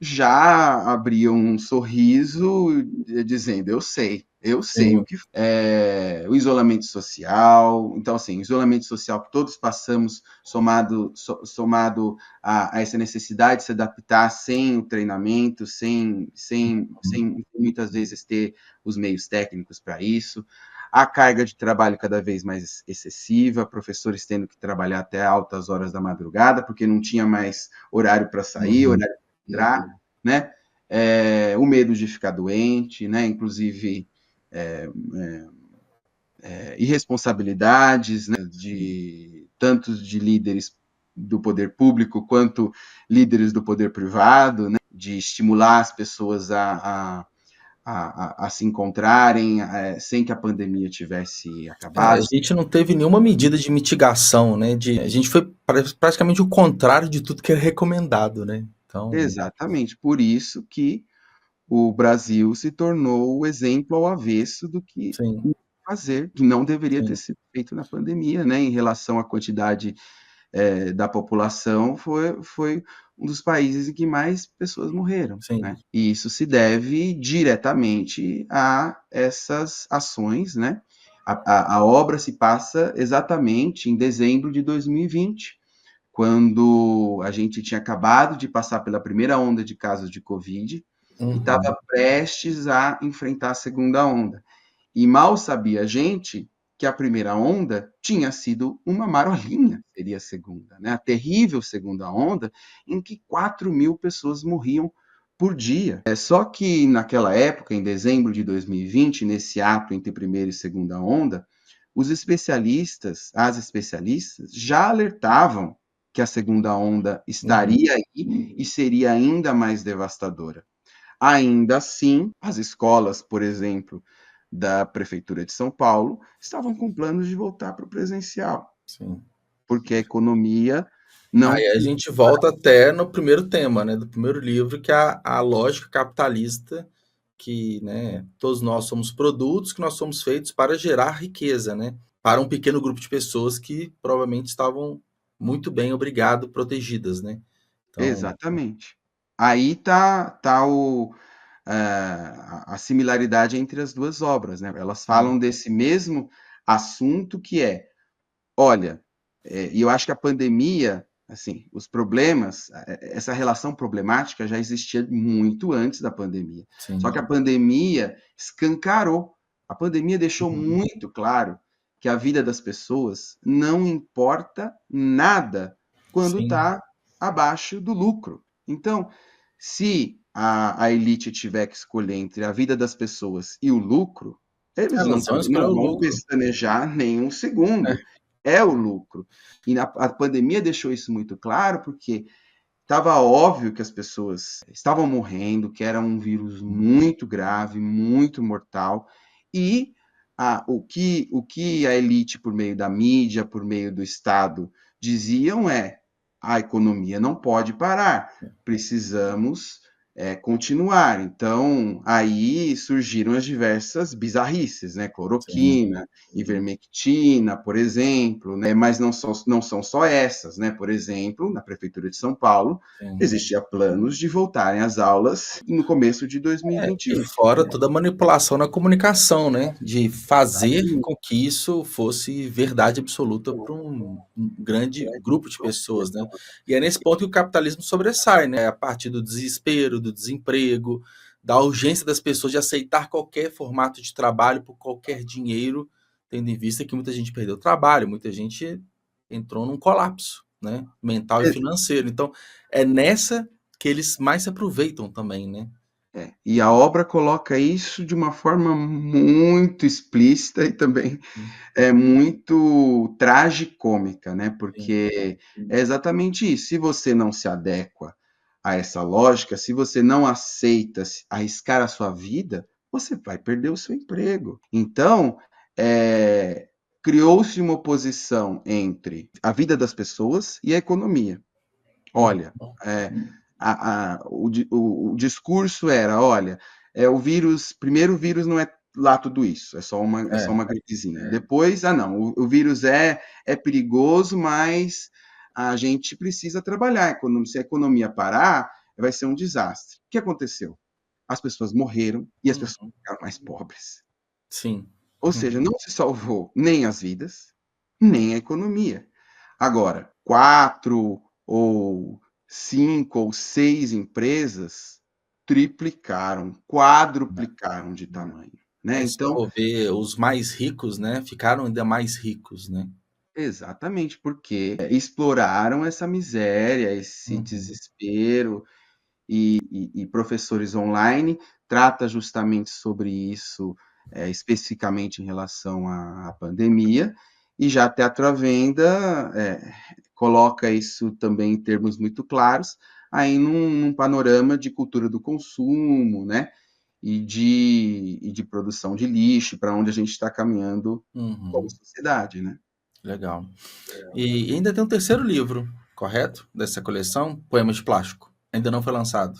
já abriam um sorriso dizendo, eu sei o Sim, que o isolamento social. Então, assim, o isolamento social que todos passamos, somado a essa necessidade de se adaptar sem o treinamento, sem muitas vezes ter os meios técnicos para isso, a carga de trabalho cada vez mais excessiva, professores tendo que trabalhar até altas horas da madrugada, porque não tinha mais horário para sair, uhum, horário para entrar, né? O medo de ficar doente, né? Inclusive irresponsabilidades, né? De tantos de líderes do poder público quanto líderes do poder privado, né? De estimular as pessoas a se encontrarem sem que a pandemia tivesse a acabado. gente não teve nenhuma medida de mitigação, né? A gente foi praticamente o contrário de tudo que era recomendado, né? Então, Exatamente, por isso que o Brasil se tornou o exemplo ao avesso do que sim, fazer, que não deveria ter sim, sido feito na pandemia, né? Em relação à quantidade da população, foi um dos países em que mais pessoas morreram, sim, né? E isso se deve diretamente a essas ações, né? A obra se passa exatamente em dezembro de 2020, quando a gente tinha acabado de passar pela primeira onda de casos de Covid e uhum, estava prestes a enfrentar a segunda onda. E mal sabia a gente que a primeira onda tinha sido uma marolinha, seria a segunda, né? A terrível segunda onda, em que 4.000 pessoas morriam por dia. Só que naquela época, em dezembro de 2020, nesse ato entre primeira e segunda onda, os especialistas, as especialistas, já alertavam que a segunda onda uhum, estaria aí e seria ainda mais devastadora. Ainda assim, as escolas, por exemplo, da Prefeitura de São Paulo, estavam com planos de voltar para o presencial, sim. porque a economia não. Aí a gente volta até no primeiro tema, né, do primeiro livro, que é a lógica capitalista, que, né, todos nós somos produtos, que nós somos feitos para gerar riqueza, né, para um pequeno grupo de pessoas que provavelmente estavam muito bem, obrigado, protegidas, né. Então, Exatamente. Aí tá a similaridade entre as duas obras, né? Elas falam desse mesmo assunto que é, olha, e eu acho que a pandemia, assim, os problemas, essa relação problemática já existia muito antes da pandemia. Só sim. que a pandemia escancarou. A pandemia deixou Uhum. muito claro que a vida das pessoas não importa nada quando Sim. está abaixo do lucro. Então, se a elite tiver que escolher entre a vida das pessoas e o lucro, eles Elas vão escolher não o vão lucro. pestanejar nem um segundo. É o lucro. E a pandemia deixou isso muito claro, porque estava óbvio que as pessoas estavam morrendo, que era um vírus muito grave, muito mortal, e o que a elite, por meio da mídia, por meio do Estado, diziam é: a economia não pode parar, precisamos continuar. Então, aí surgiram as diversas bizarrices, né? Sim, Cloroquina, ivermectina, por exemplo, né? Mas não são só essas, né? Por exemplo, na Prefeitura de São Paulo, sim. existia planos de voltarem às aulas no começo de E 2021. fora toda a manipulação na comunicação, né, de fazer com que isso fosse verdade absoluta para um grande grupo de pessoas, né. E é nesse ponto que o capitalismo sobressai, né, a partir do desespero, do desemprego, da urgência das pessoas de aceitar qualquer formato de trabalho por qualquer dinheiro, tendo em vista que muita gente perdeu o trabalho, muita gente entrou num colapso, né, mental e financeiro. Então, é nessa que eles mais se aproveitam também, né. E a obra coloca isso de uma forma muito explícita e também é muito tragicômica, né? Sim, Porque é exatamente isso. Se você não se adequa a essa lógica, se você não aceita arriscar a sua vida, você vai perder o seu emprego. Então, é, criou-se uma oposição entre a vida das pessoas e a economia. Olha, o discurso era, olha, o vírus, primeiro o vírus não é lá tudo isso, é só uma gripezinha. Depois, não, o vírus é perigoso, mas a gente precisa trabalhar. Se a economia parar, vai ser um desastre. O que aconteceu? As pessoas morreram e as pessoas ficaram mais pobres. Sim. Ou seja, não se salvou nem as vidas, nem a economia. Agora, 4 ou 5 ou 6 empresas triplicaram, quadruplicaram de tamanho, né? Se Então, for ver, os mais ricos, né, ficaram ainda mais ricos, né? exatamente, porque exploraram essa miséria, esse desespero, e professores online trata justamente sobre isso, especificamente em relação à pandemia, e já Teatro à Venda coloca isso também em termos muito claros, aí num panorama de cultura do consumo, né? E de produção de lixo, para onde a gente está caminhando como Uhum. sociedade, né? Legal. E ainda tem um terceiro livro, correto? Dessa coleção, Poemas de Plástico. Ainda não foi lançado.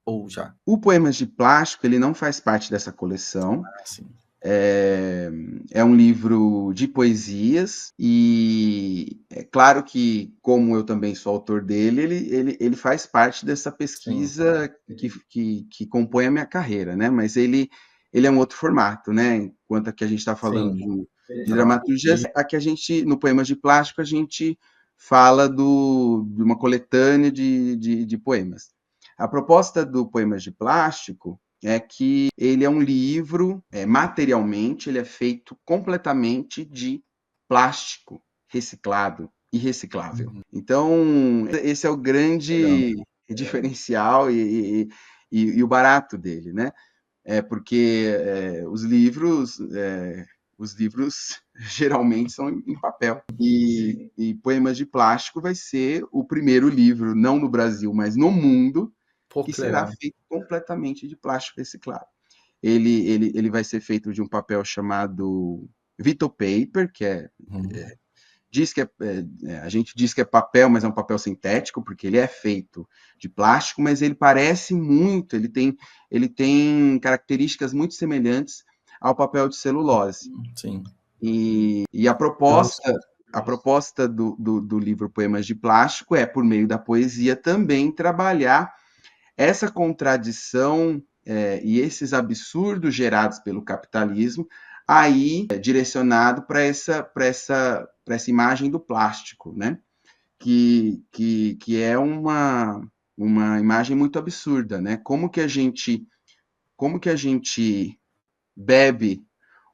Ou já? O Poemas de Plástico, ele não faz parte dessa coleção. Ah, sim. É um livro de poesias e é claro que, como eu também sou autor dele, ele faz parte dessa Sim. pesquisa que compõe a minha carreira, né? Mas ele é um outro formato, né? Enquanto aqui a gente está falando Sim. de dramaturgias, aqui a gente, no Poemas de Plástico, a gente fala de uma coletânea de poemas. A proposta do Poemas de Plástico é que ele é um livro, materialmente, ele é feito completamente de plástico reciclado e reciclável. Então, esse é o Legal. grande diferencial e o barato dele, né? Porque os livros geralmente são em papel. E Poemas de Plástico vai ser o primeiro livro, não no Brasil, mas no mundo, Pô, que que será legal. feito completamente de plástico reciclado. Ele vai ser feito de um papel chamado Vito Paper, Uhum. a gente diz que é papel, mas é um papel sintético, porque ele é feito de plástico, mas ele parece muito, ele tem características muito semelhantes ao papel de celulose. Sim. E a proposta do livro Poemas de Plástico é, por meio da poesia, também trabalhar essa contradição e esses absurdos gerados pelo capitalismo, aí direcionado para essa imagem do plástico, né? Que é uma imagem muito absurda, né? Como que a gente bebe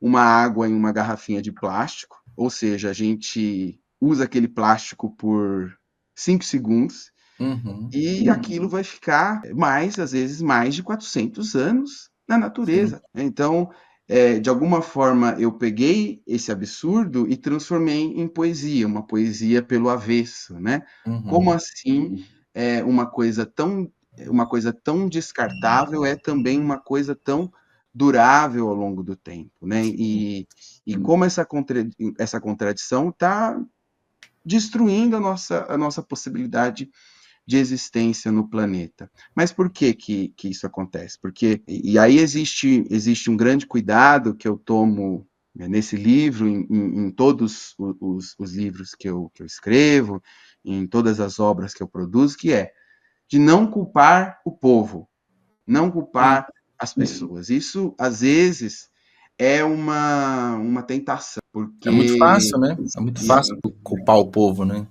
uma água em uma garrafinha de plástico, ou seja, a gente usa aquele plástico por 5 segundos Uhum. e aquilo vai ficar às vezes, mais de 400 anos na Sim. natureza. Então, de alguma forma, eu peguei esse absurdo e transformei em poesia, uma poesia pelo avesso, né? Como Uhum. assim uma coisa tão descartável é também uma coisa tão durável ao longo do tempo, né? E como essa contradição está destruindo a nossa possibilidade de existência no planeta. Mas por que isso acontece? E aí existe um grande cuidado que eu tomo, né, nesse livro, em todos os livros que eu escrevo, em todas as obras que eu produzo, que é de não culpar o povo, não Sim. culpar as pessoas. Isso, às vezes, é uma tentação, É muito porque fácil, né? É muito fácil culpar o povo, né?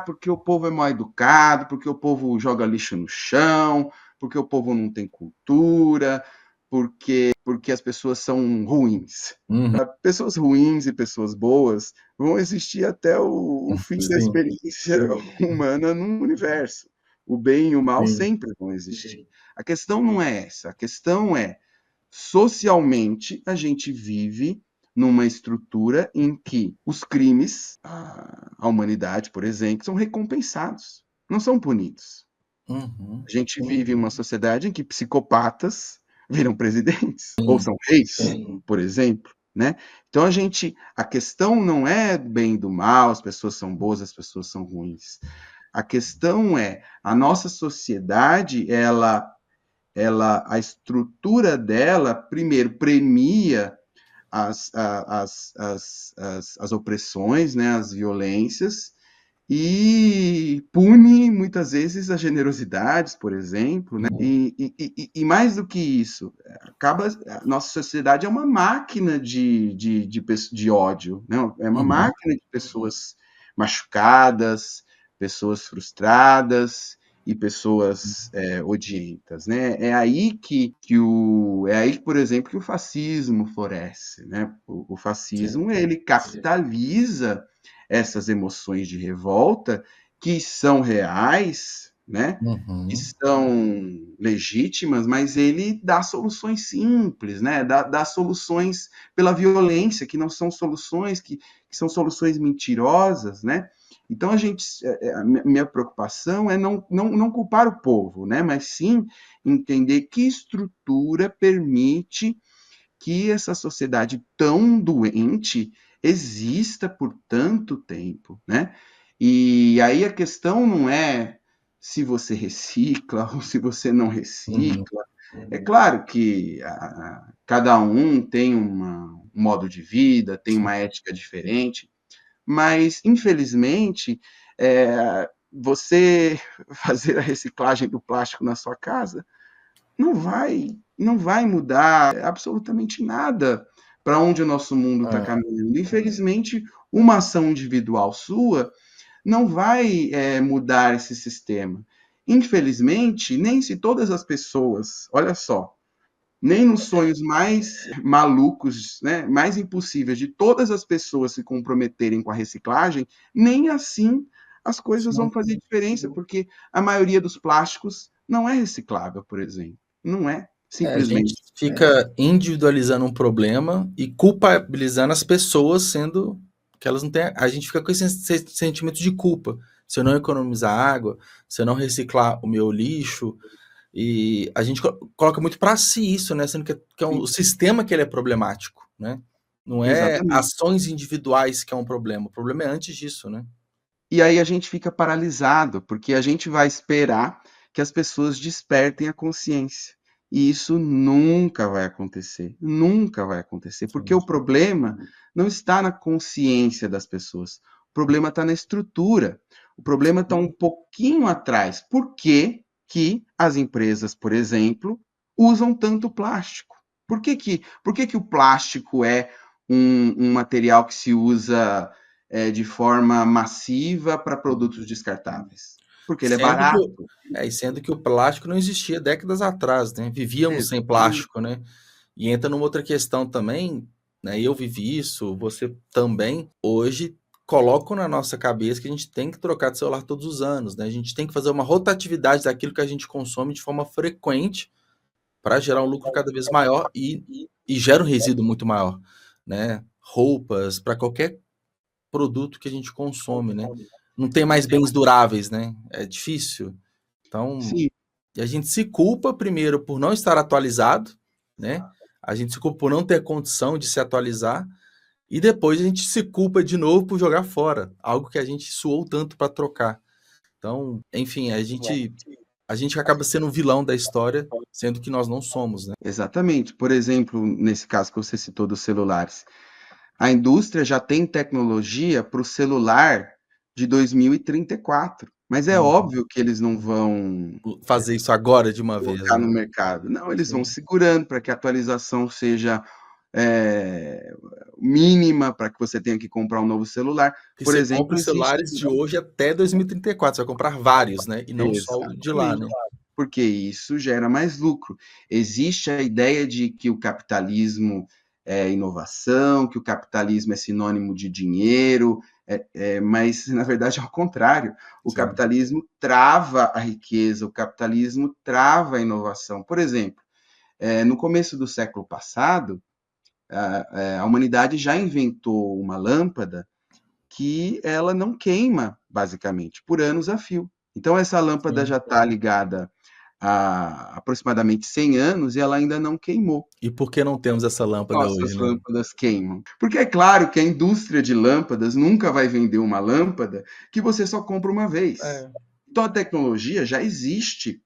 porque o povo é mal educado, porque o povo joga lixo no chão, porque o povo não tem cultura, porque as pessoas são ruins. Uhum. Pessoas ruins e pessoas boas vão existir até o fim da Sim. experiência humana no universo. O bem e o mal Sim. sempre vão existir. A questão não é essa. A questão é, socialmente, a gente vive numa estrutura em que os crimes, a humanidade, por exemplo, são recompensados, não são punidos. Uhum. A gente vive em uma sociedade em que psicopatas viram presidentes, ou são reis, por exemplo. né? Então a questão não é do bem e do mal, as pessoas são boas, as pessoas são ruins. A questão é, a nossa sociedade, a estrutura dela, primeiro, premia as opressões, né, as violências, e pune muitas vezes as generosidades, por exemplo, né? Uhum. E mais do que isso, a nossa sociedade é uma máquina de ódio, né? É uma Uhum. máquina de pessoas machucadas, pessoas frustradas e pessoas odientas, né? É aí, por exemplo, que o fascismo floresce, né? O Sim. fascismo ele capitaliza essas emoções de revolta que são reais, né? Que Uhum. são legítimas, mas ele dá soluções simples, né? Dá soluções pela violência, que não são soluções, que são soluções mentirosas, né? Então a minha preocupação é não culpar o povo, né? Mas sim entender que estrutura permite que essa sociedade tão doente exista por tanto tempo, né? E aí a questão não é se você recicla ou se você não Uhum. recicla. É claro que cada um tem um modo de vida, tem Sim. uma ética diferente, mas infelizmente você fazer a reciclagem do plástico na sua casa não vai mudar absolutamente nada para onde o nosso mundo está É. caminhando. Infelizmente, uma ação individual sua não vai mudar esse sistema. Infelizmente, nem se todas as pessoas, olha só, nem nos sonhos mais malucos, né, mais impossíveis de todas as pessoas se comprometerem com a reciclagem, nem assim as coisas vão Sim. fazer diferença, porque a maioria dos plásticos não é reciclável, por exemplo. Não é, A gente simplesmente. fica individualizando um problema e culpabilizando as pessoas, sendo que elas não têm. A gente fica com esse sentimento de culpa. Se eu não economizar água, se eu não reciclar o meu lixo, e a gente coloca muito para si isso, né? Sendo que é o sistema que ele é problemático, né? Não é Exatamente. ações individuais que é um problema. O problema é antes disso, né? E aí a gente fica paralisado, porque a gente vai esperar que as pessoas despertem a consciência. E isso nunca vai acontecer. Nunca vai acontecer, porque Sim. o problema não está na consciência das pessoas. O problema está na estrutura. O problema está um pouquinho atrás. Por que que as empresas, por exemplo, usam tanto plástico? Por que que o plástico é um material que se usa de forma massiva para produtos descartáveis? Porque ele é Sendo que, barato. e sendo que o plástico não existia décadas atrás, né? Vivíamos sem Exatamente. plástico, né? E entra numa outra questão também, né? Eu vivi isso, você também. Hoje colocam na nossa cabeça que a gente tem que trocar de celular todos os anos, né? A gente tem que fazer uma rotatividade daquilo que a gente consome de forma frequente para gerar um lucro cada vez maior e gera um resíduo muito maior, né? Roupas, para qualquer produto que a gente consome, né? Não tem mais bens duráveis, né? É difícil. Então, Sim, e a gente se culpa primeiro por não estar atualizado, né? A gente se culpa por não ter condição de se atualizar e depois a gente se culpa de novo por jogar fora, algo que a gente suou tanto para trocar. Então, enfim, a gente acaba sendo um vilão da história, sendo que nós não somos, né? exatamente. Por exemplo, nesse caso que você citou dos celulares, a indústria já tem tecnologia para o celular de 2034, mas é Uhum. óbvio que eles não vão Fazer isso agora de uma vez, colocar né? no mercado. Não, eles vão Sim. segurando para que a atualização seja é, mínima, para que você tenha que comprar um novo celular. Que Por você compra exemplo, os existe. celulares de hoje até 2034, você vai comprar vários, né? E não só o de lá, Exatamente. né? Porque isso gera mais lucro. Existe a ideia de que o capitalismo é inovação, que o capitalismo é sinônimo de dinheiro, mas na verdade é ao contrário. O Sim. capitalismo trava a riqueza, o capitalismo trava a inovação. Por exemplo, no começo do século passado, a humanidade já inventou uma lâmpada que ela não queima, basicamente, por anos a fio. Então, essa lâmpada Sim. já está ligada há aproximadamente 100 anos e ela ainda não queimou. E por que não temos essa lâmpada Nossas hoje, né? lâmpadas queimam. Porque é claro que a indústria de lâmpadas nunca vai vender uma lâmpada que você só compra uma vez. É, Então a tecnologia já existe,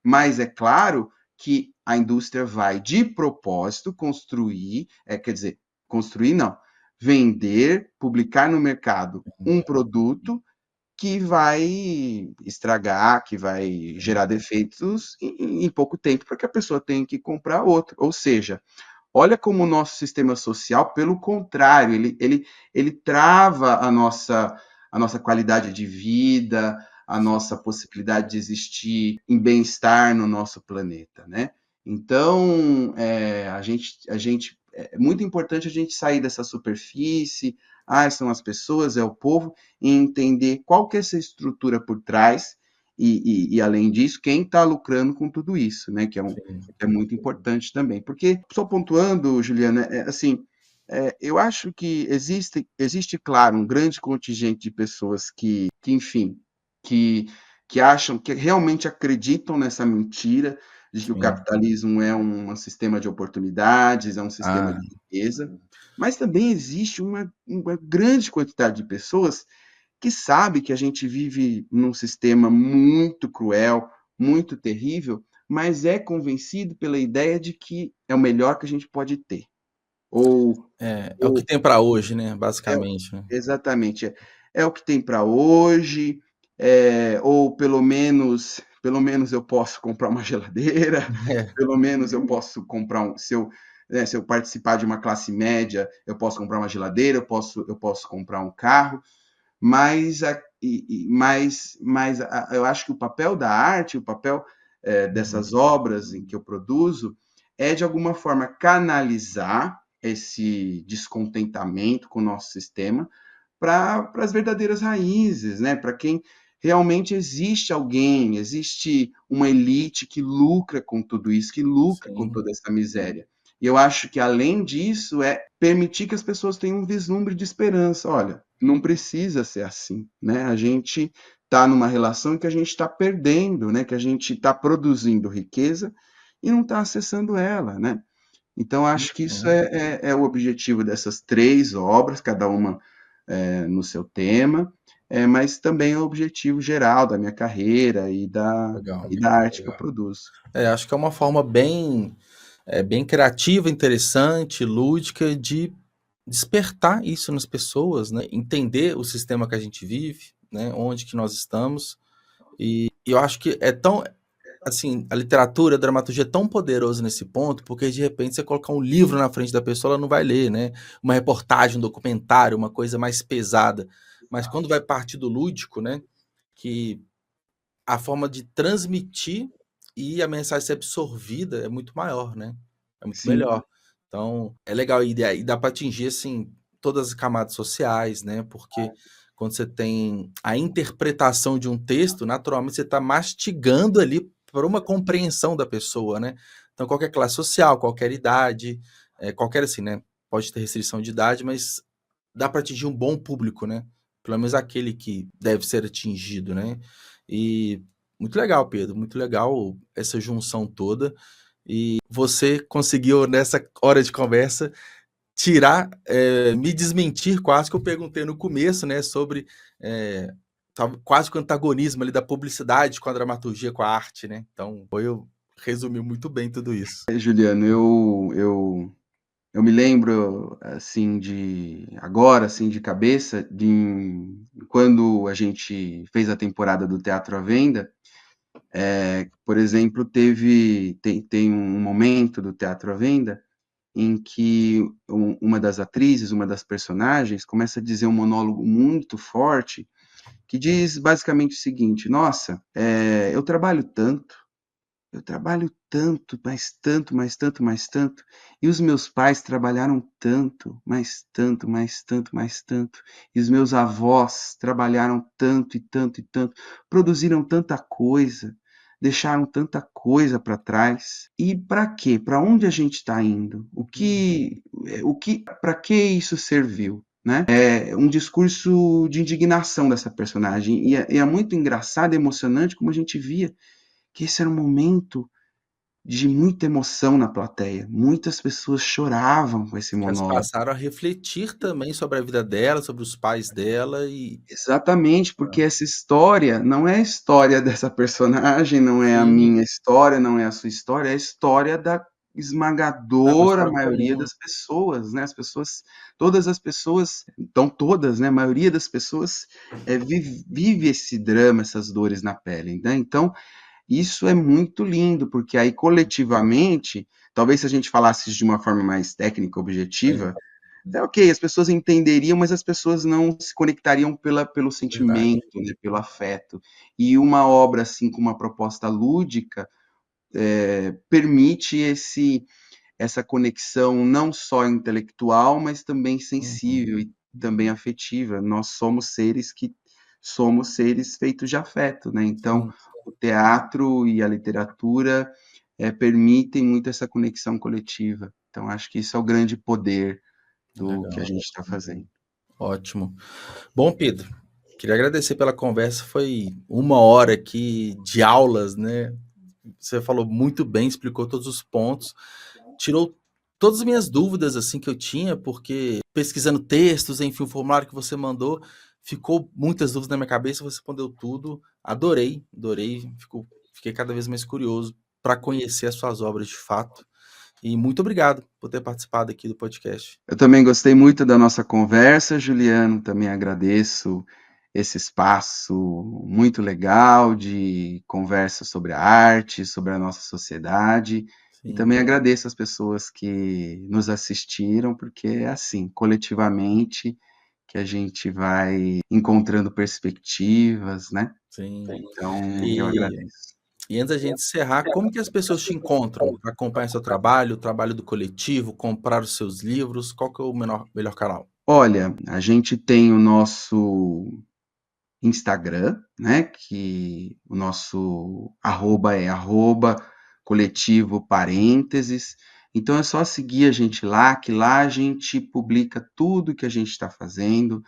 mas é claro que a indústria vai de propósito construir, quer dizer, construir não, vender, publicar no mercado um produto que vai estragar, que vai gerar defeitos em pouco tempo, para que a pessoa tenha que comprar outro. Ou seja, olha como o nosso sistema social, pelo contrário, ele trava a nossa qualidade de vida, a nossa possibilidade de existir em bem-estar no nosso planeta, né? Então, é muito importante a gente sair dessa superfície, são as pessoas, é o povo, e entender qual que é essa estrutura por trás, além disso, quem está lucrando com tudo isso, né? sim, É muito importante também. Porque, só pontuando, Juliana, assim, eu acho que existe, claro, um grande contingente de pessoas enfim, que, que acham, que realmente acreditam nessa mentira de que o sim. capitalismo é um sistema de oportunidades, é um sistema Ah, de riqueza, mas também existe uma grande quantidade de pessoas que sabe que a gente vive num sistema muito cruel, muito terrível, mas é convencido pela ideia de que é o melhor que a gente pode ter. Ou, é o que ou tem para hoje, né, é, basicamente, né. exatamente, é o que tem para hoje, ou pelo menos eu posso comprar uma geladeira, É, pelo menos eu posso comprar se eu participar de uma classe média, eu posso comprar uma geladeira, eu posso comprar um carro, mas, eu acho que o papel da arte, o papel uhum, dessas obras em que eu produzo, é de alguma forma canalizar esse descontentamento com o nosso sistema para as verdadeiras raízes, né? Para quem realmente existe alguém, existe uma elite que lucra com tudo isso, que lucra com sim, toda essa miséria. E eu acho que, além disso, é permitir que as pessoas tenham um vislumbre de esperança. Olha, não precisa ser assim, né? A gente está numa relação em que a gente está perdendo, né? Que a gente está produzindo riqueza e não está acessando ela, né? Então, acho que isso uhum. é o objetivo dessas três obras, cada uma no seu tema, mas também é o objetivo geral da minha carreira Legal. e da arte que eu produzo. Acho que é uma forma bem criativa, interessante, lúdica de despertar isso nas pessoas, né, entender o sistema que a gente vive, né, onde que nós estamos, e eu acho que é tão assim, a literatura, a dramaturgia é tão poderoso nesse ponto, porque de repente você colocar um livro na frente da pessoa, ela não vai ler, né, uma reportagem, um documentário, uma coisa mais pesada, mas quando vai partir do lúdico, né, que a forma de transmitir e a mensagem ser absorvida é muito maior, né, é muito Sim, melhor. Então, é legal e dá para atingir, assim, todas as camadas sociais, né, porque quando você tem a interpretação de um texto, naturalmente você está mastigando ali para uma compreensão da pessoa, né. Então qualquer classe social, qualquer idade, qualquer assim, né, pode ter restrição de idade, mas dá para atingir um bom público, né, pelo menos aquele que deve ser atingido, né. E muito legal, Pedro, muito legal essa junção toda. E você conseguiu, nessa hora de conversa, tirar, me desmentir quase que eu perguntei no começo, né, sobre, estava quase que o antagonismo ali da publicidade com a dramaturgia, com a arte, né. Então foi eu resumiu muito bem tudo isso. Juliano, eu me lembro, assim, agora, assim, de cabeça, quando a gente fez a temporada do Teatro à Venda, por exemplo, tem um momento do Teatro à Venda em que uma das atrizes, uma das personagens, começa a dizer um monólogo muito forte, que diz basicamente o seguinte: Nossa, eu trabalho tanto, mais tanto, mais tanto, mais tanto, e os meus pais trabalharam tanto, mais tanto, mais tanto, mais tanto, e os meus avós trabalharam tanto e tanto e tanto, produziram tanta coisa, deixaram tanta coisa para trás. E para quê? Para onde a gente está indo? Para que isso serviu? Né? É um discurso de indignação dessa personagem, e é muito engraçado e emocionante como a gente via que esse era um momento de muita emoção na plateia. Muitas pessoas choravam com esse Elas monólogo. passaram a refletir também sobre a vida dela, sobre os pais dela e Exatamente, porque essa história não é a história dessa personagem, não é a sim, minha história, não é a sua história, é a história da é uma esmagadora história maioria comum. das pessoas, né, as pessoas, todas as pessoas, então todas, né, a maioria das pessoas, vive esse drama, essas dores na pele, né, então isso é muito lindo, porque aí coletivamente, talvez se a gente falasse de uma forma mais técnica, Sim, objetiva, é ok, as pessoas entenderiam, mas as pessoas não se conectariam pelo verdade. sentimento, né, pelo afeto. E uma obra assim com uma proposta lúdica permite essa conexão não só intelectual, mas também Uhum. sensível e também afetiva. Nós somos seres feitos de afeto, né? Então, Sim, o teatro e a literatura permitem muito essa conexão coletiva. Então, acho que isso é o grande poder do que a legal, gente está fazendo. ótimo. Bom, Pedro, queria agradecer pela conversa, foi 1 hora aqui de aulas, né? Você falou muito bem, explicou todos os pontos, tirou todas as minhas dúvidas assim que eu tinha, porque pesquisando textos, enfim, o formulário que você mandou, ficou muitas dúvidas na minha cabeça, você respondeu tudo. Adorei, adorei, fiquei cada vez mais curioso para conhecer as suas obras de fato. E muito obrigado por ter participado aqui do podcast. Eu também gostei muito da nossa conversa, Juliano. Também agradeço esse espaço muito legal de conversa sobre a arte, sobre a nossa sociedade. E Sim, também agradeço as pessoas que nos assistiram, porque é assim, coletivamente, que a gente vai encontrando perspectivas, né? sim. Então, eu E agradeço. E antes da gente encerrar, como que as pessoas te encontram para acompanhar seu trabalho, o trabalho do coletivo, comprar os seus livros? Qual que é o melhor canal? Olha, a gente tem o nosso Instagram, né, que o nosso arroba é arroba coletivo parênteses. Então é só seguir a gente lá, que lá a gente publica tudo que a gente está fazendo.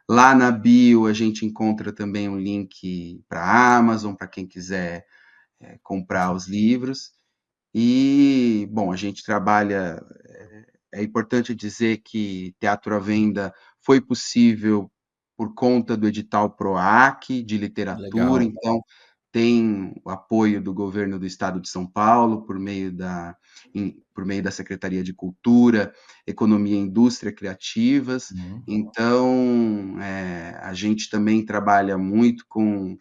Lá na bio a gente encontra também um link para a Amazon, para quem quiser comprar os livros. E, bom, a gente trabalha. É importante dizer que Teatro à Venda foi possível por conta do edital PROAC de literatura, Legal. então tem o apoio do governo do estado de São Paulo por meio da Secretaria de Cultura, Economia e Indústria Criativas. Uhum. Então, a gente também trabalha muito com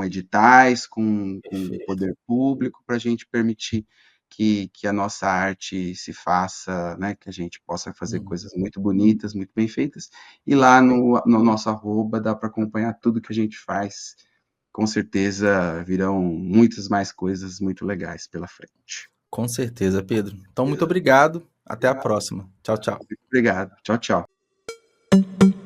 editais, com o Perfeito. poder público, para a gente permitir que a nossa arte se faça, né, que a gente possa fazer Uhum. coisas muito bonitas, muito bem feitas. E lá no nosso arroba dá para acompanhar tudo que a gente faz. Com certeza virão muitas mais coisas muito legais pela frente. Com certeza, Pedro. Então, muito obrigado. Até a próxima. Tchau, tchau. Obrigado. Tchau, tchau.